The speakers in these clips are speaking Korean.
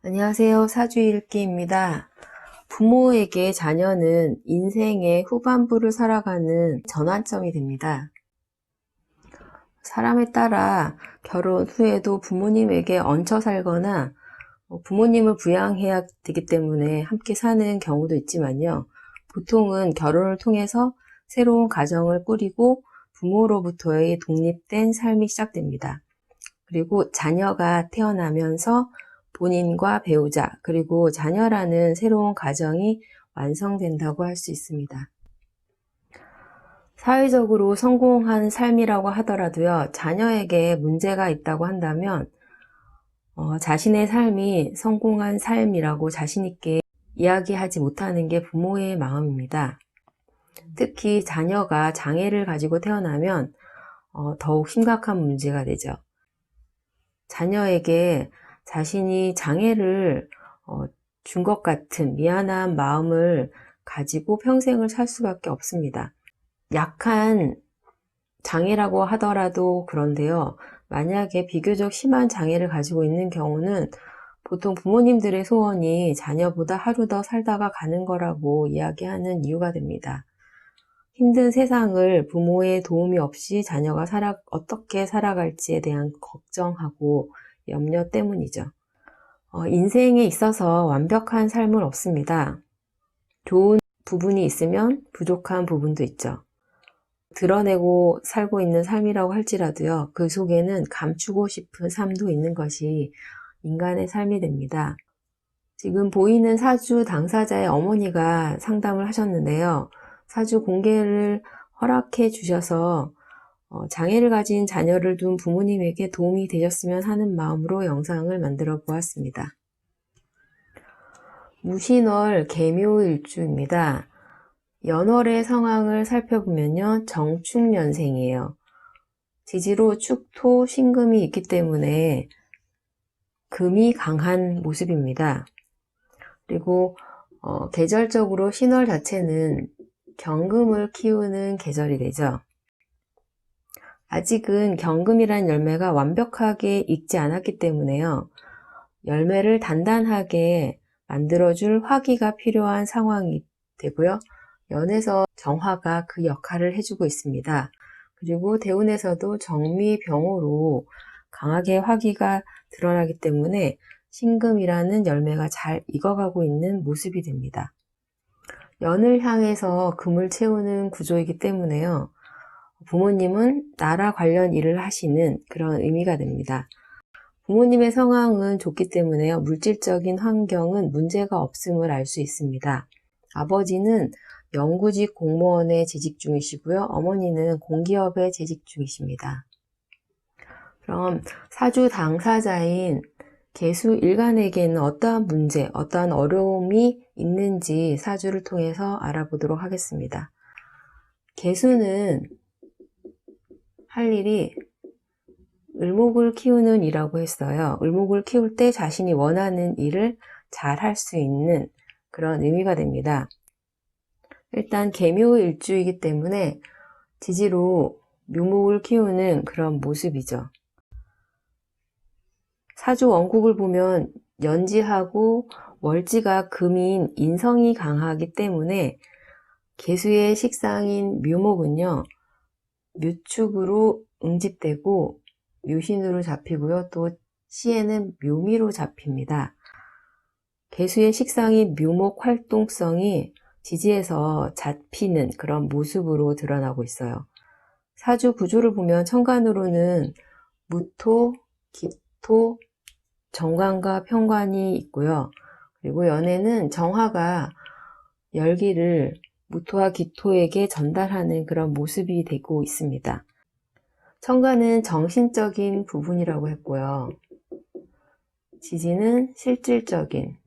안녕하세요. 사주일기입니다. 부모에게 자녀는 인생의 후반부를 살아가는 전환점이 됩니다. 사람에 따라 결혼 후에도 부모님에게 얹혀 살거나 부모님을 부양해야 되기 때문에 함께 사는 경우도 있지만요. 보통은 결혼을 통해서 새로운 가정을 꾸리고 부모로부터의 독립된 삶이 시작됩니다. 그리고 자녀가 태어나면서 본인과 배우자 그리고 자녀라는 새로운 가정이 완성된다고 할 수 있습니다. 사회적으로 성공한 삶이라고 하더라도요, 자녀에게 문제가 있다고 한다면 자신의 삶이 성공한 삶이라고 자신 있게 이야기하지 못하는 게 부모의 마음입니다. 특히 자녀가 장애를 가지고 태어나면 더욱 심각한 문제가 되죠. 자녀에게 자신이 장애를 준 것 같은 미안한 마음을 가지고 평생을 살 수밖에 없습니다. 약한 장애라고 하더라도 그런데요. 만약에 비교적 심한 장애를 가지고 있는 경우는 보통 부모님들의 소원이 자녀보다 하루 더 살다가 가는 거라고 이야기하는 이유가 됩니다. 힘든 세상을 부모의 도움이 없이 자녀가 어떻게 살아갈지에 대한 걱정하고 염려 때문이죠. 인생에 있어서 완벽한 삶은 없습니다. 좋은 부분이 있으면 부족한 부분도 있죠. 드러내고 살고 있는 삶이라고 할지라도요, 그 속에는 감추고 싶은 삶도 있는 것이 인간의 삶이 됩니다. 지금 보이는 사주 당사자의 어머니가 상담을 하셨는데요. 사주 공개를 허락해 주셔서 장애를 가진 자녀를 둔 부모님에게 도움이 되셨으면 하는 마음으로 영상을 만들어 보았습니다. 무신월 계묘일주입니다. 연월의 상황을 살펴보면요. 정축년생이에요. 지지로 축토, 신금이 있기 때문에 금이 강한 모습입니다. 그리고 계절적으로 신월 자체는 경금을 키우는 계절이 되죠. 아직은 경금이란 열매가 완벽하게 익지 않았기 때문에요. 열매를 단단하게 만들어줄 화기가 필요한 상황이 되고요. 연에서 정화가 그 역할을 해주고 있습니다. 그리고 대운에서도 정미병으로 강하게 화기가 드러나기 때문에 신금이라는 열매가 잘 익어가고 있는 모습이 됩니다. 연을 향해서 금을 채우는 구조이기 때문에요. 부모님은 나라 관련 일을 하시는 그런 의미가 됩니다. 부모님의 상황은 좋기 때문에요. 물질적인 환경은 문제가 없음을 알 수 있습니다. 아버지는 영구직 공무원에 재직 중이시고요. 어머니는 공기업에 재직 중이십니다. 그럼 사주 당사자인 계수 일간에게는 어떠한 문제, 어떠한 어려움이 있는지 사주를 통해서 알아보도록 하겠습니다. 계수는 할 일이 을목을 키우는 이라고 했어요. 을목을 키울 때 자신이 원하는 일을 잘 할 수 있는 그런 의미가 됩니다. 일단 계묘일주이기 때문에 지지로 묘목을 키우는 그런 모습이죠. 사주 원국을 보면 연지하고 월지가 금인 인성이 강하기 때문에 계수의 식상인 묘목은요. 묘축으로 응집되고 묘신으로 잡히고요. 또 시에는 묘미로 잡힙니다. 계수의 식상인 묘목 활동성이 지지에서 잡히는 그런 모습으로 드러나고 있어요. 사주 구조를 보면 천간으로는 무토, 기토, 정관과 편관이 있고요. 그리고 연에는 정화가 열기를 무토와 기토에게 전달하는 그런 모습이 되고 있습니다. 천간은 정신적인 부분이라고 했고요. 지지는 실질적인,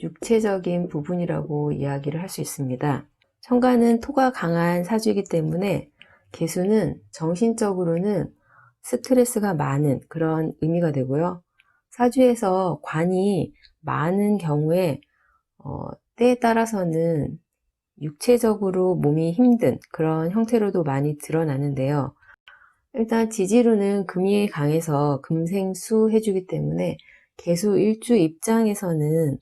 육체적인 부분이라고 이야기를 할 수 있습니다. 천간은 토가 강한 사주이기 때문에 계수는 정신적으로는 스트레스가 많은 그런 의미가 되고요. 사주에서 관이 많은 경우에 때에 따라서는 육체적으로 몸이 힘든 그런 형태로도 많이 드러나는데요. 일단 지지로는 금이 강해서 금생수 해주기 때문에 개수 일주 입장에서는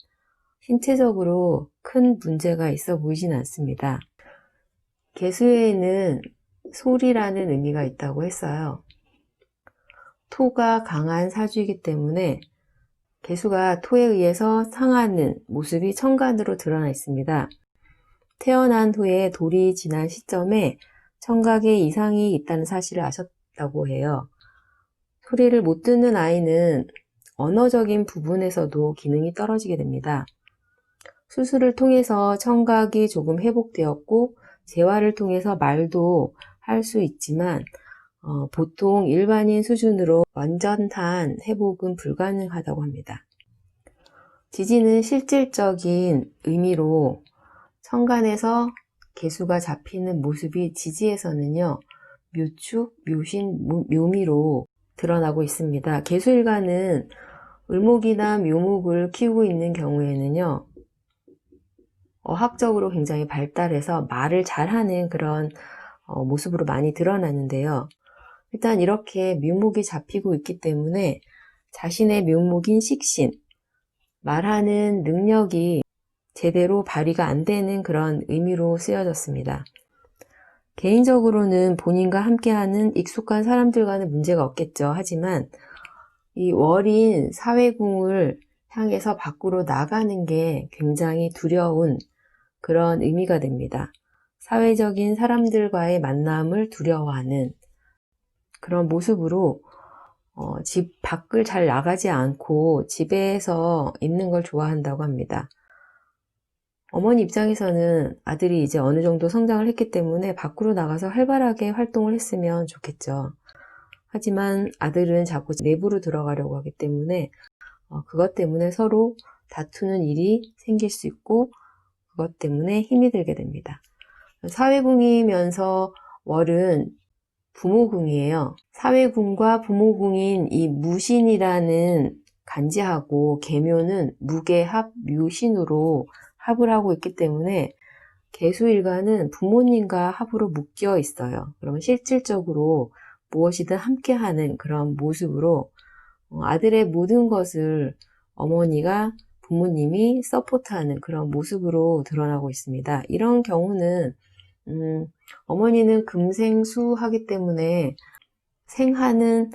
신체적으로 큰 문제가 있어 보이진 않습니다. 개수에는 소리라는 의미가 있다고 했어요. 토가 강한 사주이기 때문에 개수가 토에 의해서 상하는 모습이 천간으로 드러나 있습니다. 태어난 후에 돌이 지난 시점에 청각에 이상이 있다는 사실을 아셨다고 해요. 소리를 못 듣는 아이는 언어적인 부분에서도 기능이 떨어지게 됩니다. 수술을 통해서 청각이 조금 회복되었고 재활을 통해서 말도 할 수 있지만 보통 일반인 수준으로 완전한 회복은 불가능하다고 합니다. 지지는 실질적인 의미로 천간에서 개수가 잡히는 모습이 지지에서는요, 묘축, 묘신, 묘미로 드러나고 있습니다. 개수일간은 을목이나 묘목을 키우고 있는 경우에는요, 어학적으로 굉장히 발달해서 말을 잘하는 그런 모습으로 많이 드러나는데요. 일단 이렇게 묘목이 잡히고 있기 때문에 자신의 묘목인 식신, 말하는 능력이 제대로 발휘가 안 되는 그런 의미로 쓰여졌습니다. 개인적으로는 본인과 함께하는 익숙한 사람들과는 문제가 없겠죠. 하지만 이 월인 사회궁을 향해서 밖으로 나가는 게 굉장히 두려운 그런 의미가 됩니다. 사회적인 사람들과의 만남을 두려워하는 그런 모습으로 집 밖을 잘 나가지 않고 집에서 있는 걸 좋아한다고 합니다. 어머니 입장에서는 아들이 이제 어느 정도 성장을 했기 때문에 밖으로 나가서 활발하게 활동을 했으면 좋겠죠. 하지만 아들은 자꾸 내부로 들어가려고 하기 때문에 그것 때문에 서로 다투는 일이 생길 수 있고 그것 때문에 힘이 들게 됩니다. 사회궁이면서 월은 부모궁이에요. 사회궁과 부모궁인 이 무신이라는 간지하고 계묘는 무계합 묘신으로 합을 하고 있기 때문에 개수일간은 부모님과 합으로 묶여 있어요. 그러면 실질적으로 무엇이든 함께하는 그런 모습으로 아들의 모든 것을 어머니가 부모님이 서포트하는 그런 모습으로 드러나고 있습니다. 이런 경우는 어머니는 금생수하기 때문에 생하는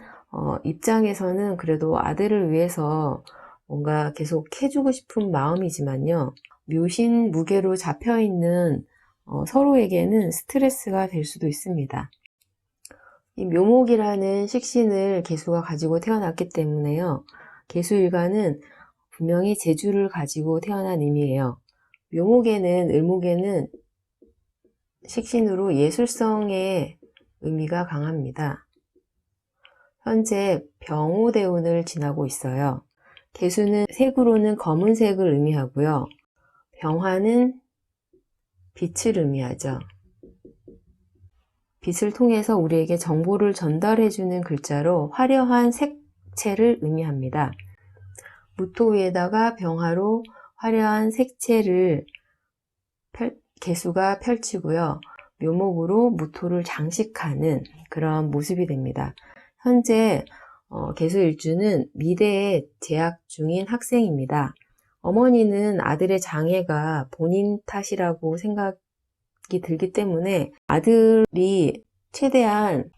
입장에서는 그래도 아들을 위해서 뭔가 계속 해주고 싶은 마음이지만요. 묘신 무게로 잡혀있는 서로에게는 스트레스가 될 수도 있습니다. 이 묘목이라는 식신을 개수가 가지고 태어났기 때문에요. 개수일간은 분명히 재주를 가지고 태어난 의미예요. 묘목에는, 을목에는 식신으로 예술성의 의미가 강합니다. 현재 병오대운을 지나고 있어요. 개수는 색으로는 검은색을 의미하고요. 병화는 빛을 의미하죠. 빛을 통해서 우리에게 정보를 전달해주는 글자로 화려한 색채를 의미합니다. 무토 위에다가 병화로 화려한 색채를 개수가 펼치고요. 묘목으로 무토를 장식하는 그런 모습이 됩니다. 현재 개수일주는 미대에 재학 중인 학생입니다. 어머니는 아들의 장애가 본인 탓이라고 생각이 들기 때문에 아들이 최대한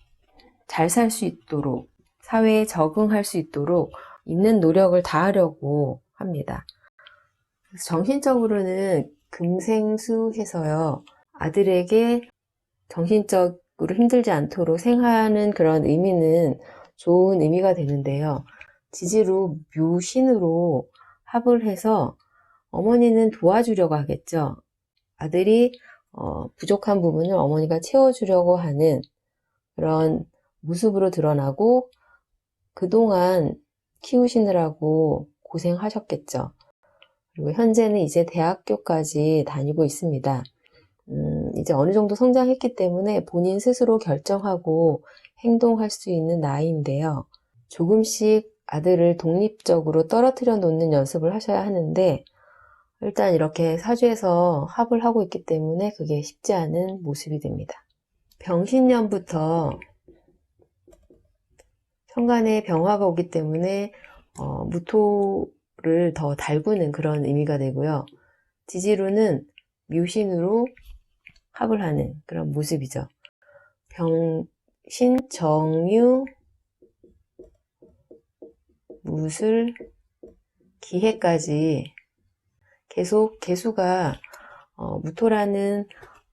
잘 살 수 있도록 사회에 적응할 수 있도록 있는 노력을 다하려고 합니다. 정신적으로는 금생수해서요. 아들에게 정신적으로 힘들지 않도록 생하는 그런 의미는 좋은 의미가 되는데요. 지지로 묘신으로 합을 해서 어머니는 도와주려고 하겠죠. 아들이 부족한 부분을 어머니가 채워주려고 하는 그런 모습으로 드러나고 그동안 키우시느라고 고생하셨겠죠. 그리고 현재는 이제 대학교까지 다니고 있습니다. 이제 어느 정도 성장했기 때문에 본인 스스로 결정하고 행동할 수 있는 나이인데요. 조금씩 아들을 독립적으로 떨어뜨려 놓는 연습을 하셔야 하는데 일단 이렇게 사주에서 합을 하고 있기 때문에 그게 쉽지 않은 모습이 됩니다. 병신년부터 현관에 병화가 오기 때문에 무토를 더 달구는 그런 의미가 되고요. 지지로는 묘신으로 합을 하는 그런 모습이죠. 병신, 정유, 무술, 기해까지 계속 개수가 무토라는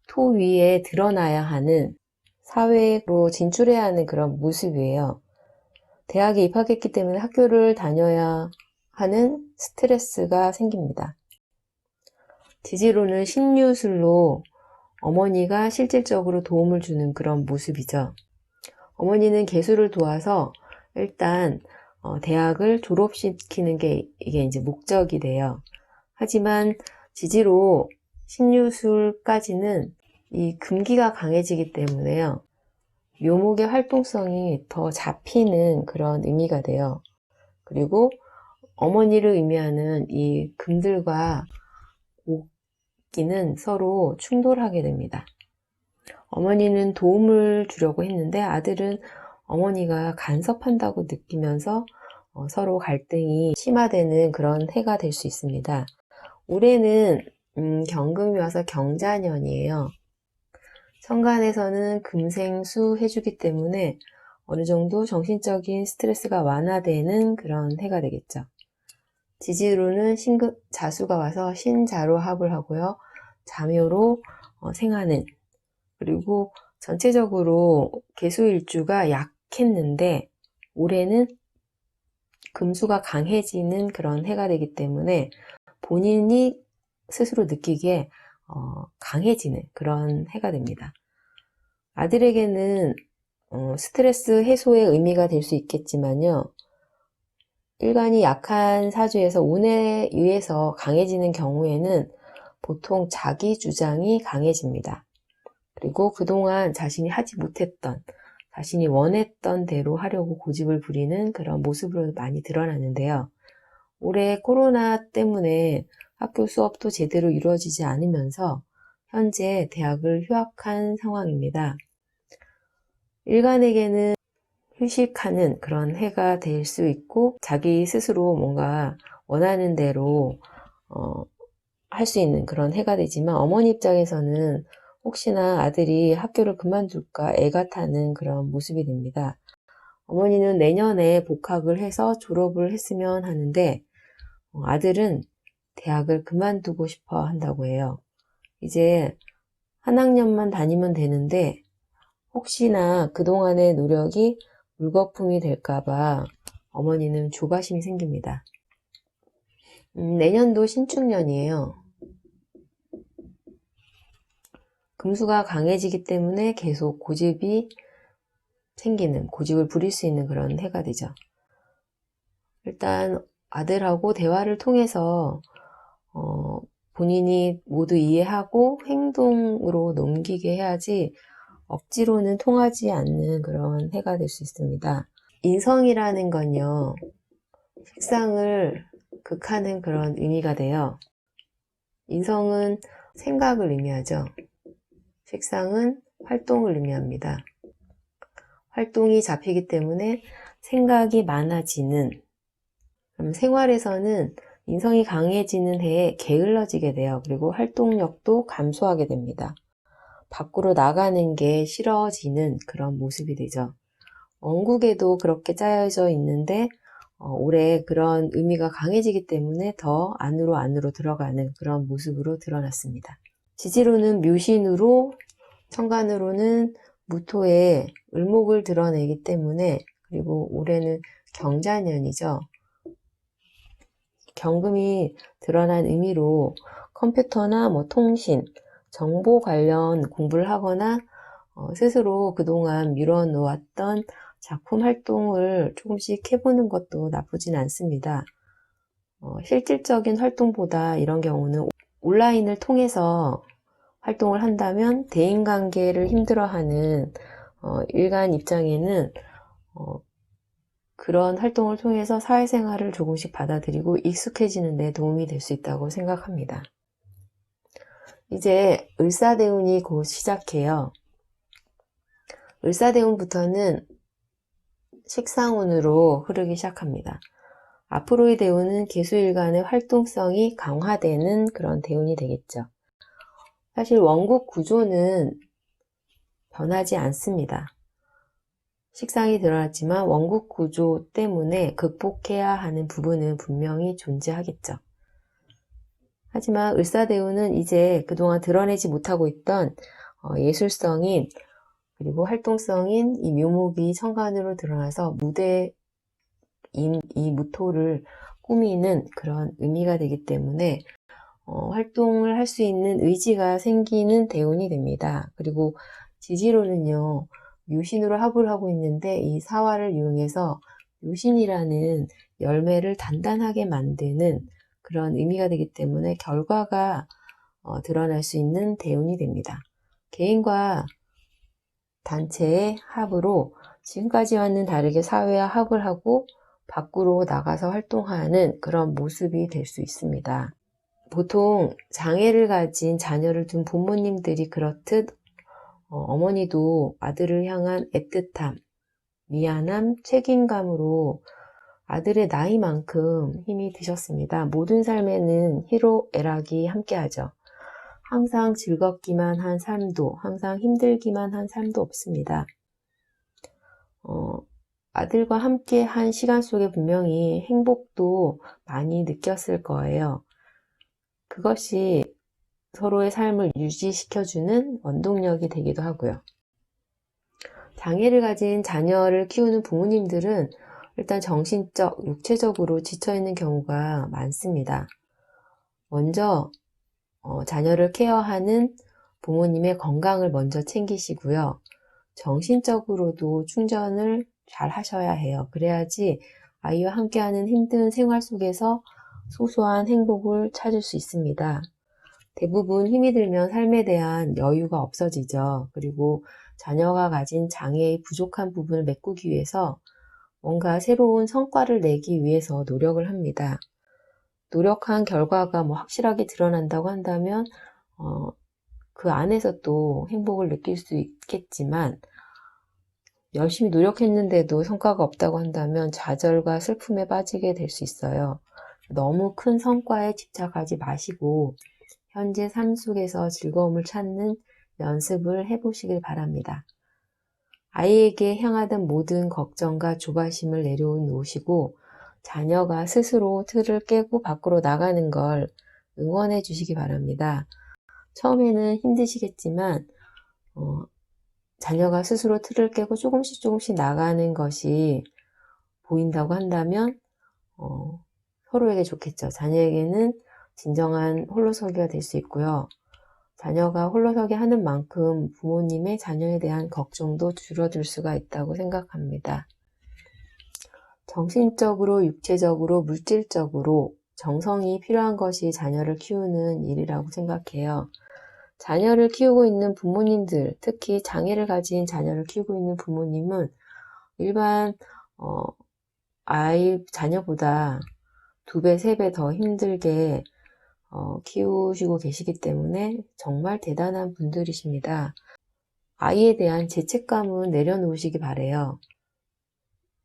토 위에 드러나야 하는, 사회로 진출해야 하는 그런 모습이에요. 대학에 입학했기 때문에 학교를 다녀야 하는 스트레스가 생깁니다. 지지로는 신유술로 어머니가 실질적으로 도움을 주는 그런 모습이죠. 어머니는 개수를 도와서 일단 대학을 졸업시키는 게 이게 이제 목적이 돼요. 하지만 지지로 신유술까지는 이 금기가 강해지기 때문에요. 묘목의 활동성이 더 잡히는 그런 의미가 돼요. 그리고 어머니를 의미하는 이 금들과 옥기는 서로 충돌하게 됩니다. 어머니는 도움을 주려고 했는데 아들은 어머니가 간섭한다고 느끼면서 서로 갈등이 심화되는 그런 해가 될 수 있습니다. 올해는 경금이 와서 경자년이에요. 천간에서는 금생수 해주기 때문에 어느 정도 정신적인 스트레스가 완화되는 그런 해가 되겠죠. 지지로는 자수가 와서 신자로 합을 하고요. 자묘로 생하는, 그리고 전체적으로 개수일주가 약했는데 올해는 금수가 강해지는 그런 해가 되기 때문에 본인이 스스로 느끼기에 강해지는 그런 해가 됩니다. 아들에게는 스트레스 해소의 의미가 될 수 있겠지만요. 일간이 약한 사주에서 운에 의해서 강해지는 경우에는 보통 자기 주장이 강해집니다. 그리고 그동안 자신이 하지 못했던, 자신이 원했던 대로 하려고 고집을 부리는 그런 모습으로 많이 드러나는데요. 올해 코로나 때문에 학교 수업도 제대로 이루어지지 않으면서 현재 대학을 휴학한 상황입니다. 일간에게는 휴식하는 그런 해가 될 수 있고 자기 스스로 뭔가 원하는 대로 할 수 있는 그런 해가 되지만 어머니 입장에서는 혹시나 아들이 학교를 그만둘까 애가 타는 그런 모습이 됩니다. 어머니는 내년에 복학을 해서 졸업을 했으면 하는데 아들은 대학을 그만두고 싶어 한다고 해요. 이제 한 학년만 다니면 되는데 혹시나 그동안의 노력이 물거품이 될까봐 어머니는 조바심이 생깁니다. 내년도 신축년이에요. 금수가 강해지기 때문에 계속 고집이 생기는, 고집을 부릴 수 있는 그런 해가 되죠. 일단 아들하고 대화를 통해서 본인이 모두 이해하고 행동으로 넘기게 해야지 억지로는 통하지 않는 그런 해가 될 수 있습니다. 인성이라는 건요, 식상을 극하는 그런 의미가 돼요. 인성은 생각을 의미하죠. 식상은 활동을 의미합니다. 활동이 잡히기 때문에 생각이 많아지는, 그럼 생활에서는 인성이 강해지는 해에 게을러지게 돼요. 그리고 활동력도 감소하게 됩니다. 밖으로 나가는 게 싫어지는 그런 모습이 되죠. 원국에도 그렇게 짜여져 있는데 올해 그런 의미가 강해지기 때문에 더 안으로 들어가는 그런 모습으로 드러났습니다. 지지로는 묘신으로, 천간으로는 무토의 을목을 드러내기 때문에, 그리고 올해는 경자년이죠. 경금이 드러난 의미로 컴퓨터나 통신, 정보 관련 공부를 하거나 스스로 그동안 미뤄놓았던 작품 활동을 조금씩 해보는 것도 나쁘진 않습니다. 실질적인 활동보다 이런 경우는 온라인을 통해서 활동을 한다면 대인관계를 힘들어하는 일간 입장에는 그런 활동을 통해서 사회생활을 조금씩 받아들이고 익숙해지는 데 도움이 될 수 있다고 생각합니다. 이제 을사대운이 곧 시작해요. 을사대운부터는 식상운으로 흐르기 시작합니다. 앞으로의 대운은 개수일간의 활동성이 강화되는 그런 대운이 되겠죠. 사실 원국 구조는 변하지 않습니다. 식상이 드러났지만 원국 구조 때문에 극복해야 하는 부분은 분명히 존재하겠죠. 하지만 을사대운은 이제 그동안 드러내지 못하고 있던 예술성인 그리고 활동성인 이 묘목이 천간으로 드러나서 무대인 이 무토를 꾸미는 그런 의미가 되기 때문에 활동을 할 수 있는 의지가 생기는 대운이 됩니다. 그리고 지지로는요, 묘신으로 합을 하고 있는데 이 사화를 이용해서 묘신이라는 열매를 단단하게 만드는 그런 의미가 되기 때문에 결과가 드러날 수 있는 대운이 됩니다. 개인과 단체의 합으로 지금까지와는 다르게 사회와 합을 하고 밖으로 나가서 활동하는 그런 모습이 될 수 있습니다. 보통 장애를 가진 자녀를 둔 부모님들이 그렇듯 어머니도 아들을 향한 애틋함, 미안함, 책임감으로 아들의 나이만큼 힘이 드셨습니다. 모든 삶에는 희로애락이 함께하죠. 항상 즐겁기만 한 삶도, 항상 힘들기만 한 삶도 없습니다. 아들과 함께 한 시간 속에 분명히 행복도 많이 느꼈을 거예요. 그것이 서로의 삶을 유지시켜주는 원동력이 되기도 하고요. 장애를 가진 자녀를 키우는 부모님들은 일단 정신적, 육체적으로 지쳐있는 경우가 많습니다. 먼저 자녀를 케어하는 부모님의 건강을 먼저 챙기시고요. 정신적으로도 충전을 잘 하셔야 해요. 그래야지 아이와 함께하는 힘든 생활 속에서 소소한 행복을 찾을 수 있습니다. 대부분 힘이 들면 삶에 대한 여유가 없어지죠. 그리고 자녀가 가진 장애의 부족한 부분을 메꾸기 위해서 뭔가 새로운 성과를 내기 위해서 노력을 합니다. 노력한 결과가 확실하게 드러난다고 한다면 그 안에서 또 행복을 느낄 수 있겠지만 열심히 노력했는데도 성과가 없다고 한다면 좌절과 슬픔에 빠지게 될 수 있어요. 너무 큰 성과에 집착하지 마시고 현재 삶 속에서 즐거움을 찾는 연습을 해보시길 바랍니다. 아이에게 향하던 모든 걱정과 조바심을 내려놓으시고 자녀가 스스로 틀을 깨고 밖으로 나가는 걸 응원해 주시기 바랍니다. 처음에는 힘드시겠지만 자녀가 스스로 틀을 깨고 조금씩 나가는 것이 보인다고 한다면 서로에게 좋겠죠. 자녀에게는 진정한 홀로서기가 될 수 있고요. 자녀가 홀로서기 하는 만큼 부모님의 자녀에 대한 걱정도 줄어들 수가 있다고 생각합니다. 정신적으로, 육체적으로, 물질적으로 정성이 필요한 것이 자녀를 키우는 일이라고 생각해요. 자녀를 키우고 있는 부모님들, 특히 장애를 가진 자녀를 키우고 있는 부모님은 일반 자녀보다 2배, 3배 더 힘들게 키우시고 계시기 때문에 정말 대단한 분들이십니다. 아이에 대한 죄책감은 내려놓으시기 바래요.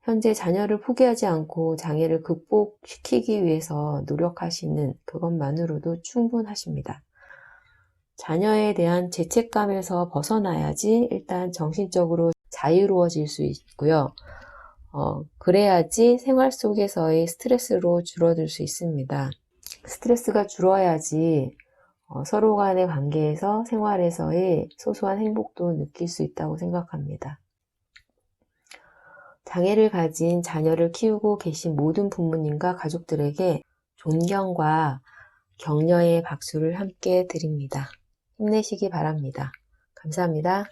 현재 자녀를 포기하지 않고 장애를 극복시키기 위해서 노력하시는 그것만으로도 충분하십니다. 자녀에 대한 죄책감에서 벗어나야지 일단 정신적으로 자유로워질 수 있고요. 그래야지 생활 속에서의 스트레스로 줄어들 수 있습니다. 스트레스가 줄어야지 서로 간의 관계에서 생활에서의 소소한 행복도 느낄 수 있다고 생각합니다. 장애를 가진 자녀를 키우고 계신 모든 부모님과 가족들에게 존경과 격려의 박수를 함께 드립니다. 힘내시기 바랍니다. 감사합니다.